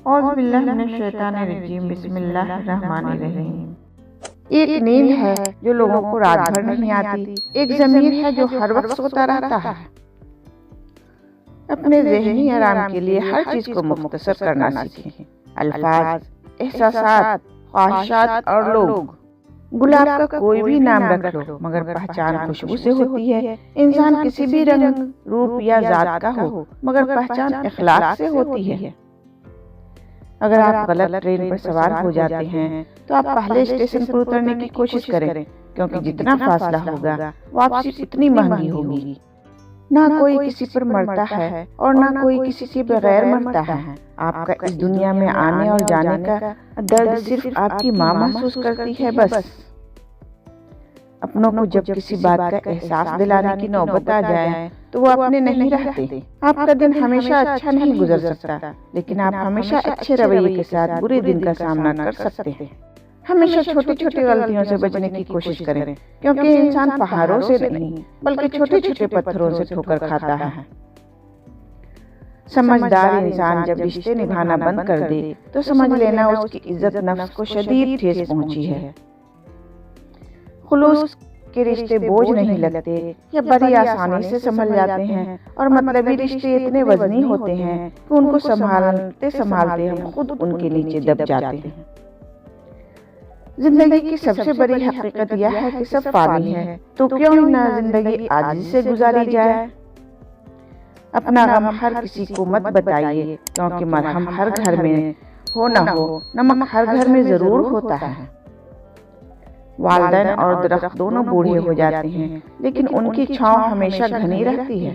औज़ुबिल्लाहिमिनश्शैतानिर्रजीम बिस्मिल्लाहिर्रहमानिर्रहीम। एक नींद है जो लोगों को रात भर नहीं आती, एक ज़मीर है जो हर वक्त सोता रहता है। अपने ज़हनी आराम के लिए हर चीज़ को मुख्तसर करना सीखें। अल्फाज, एहसासात, ख्वाहिशात और लोग। गुलाब का कोई भी नाम रख लो, मगर पहचान खुशबू से होती है। इंसान किसी भी रंग, रूप या जात का हो, मगर पहचान इखलाक से होती है। अगर आप गलत ट्रेन पर सवार हो जाते हैं तो आप पहले स्टेशन पर उतरने की कोशिश करें, क्योंकि जितना फासला होगा वापसी उतनी महंगी होगी। ना कोई किसी पर मरता है और ना कोई किसी के बगैर मरता है। आपका इस दुनिया में आने और जाने का दर्द सिर्फ आपकी माँ महसूस करती है बस। अपनों को जब किसी बात का एहसास दिलाने की नौबत आ जाए तो वो अपने नहीं रहते। आपका दिन हमेशा अच्छा नहीं गुजर सकता, लेकिन आप हमेशा अच्छे रवैये के साथ बुरे दिन का सामना कर सकते हैं। हमेशा छोटी छोटी गलतियों से बचने की कोशिश करें, क्योंकि इंसान पहाड़ों से नहीं बल्कि छोटे छोटे पत्थरों से ठोकर खाता है। समझदार इंसान जब रिश्ते निभाना बंद कर दे तो समझ लेना उसकी इज्जत नफ्स को शदीद ठेस पहुंची है। खुलूस के रिश्ते बोझ नहीं लगते, या बड़ी आसानी से संभल जाते हैं, और मतलबी रिश्ते इतने वजनी होते हैं कि उनको संभालते संभालते हम खुद उनके नीचे दब जाते हैं। जिंदगी की सबसे बड़ी हकीकत यह है कि सब फानी है, तो क्यों न जिंदगी आजिज़ी से गुजारी जाए। अपना गम हर किसी को मत बताइए, क्योंकि मरहम हर घर में हो न हो, नमक हर घर में जरूर होता है। वालिदैन और दरख्त दोनों बूढ़े हो जाते हैं, लेकिन उनकी छांव हमेशा घनी रहती है।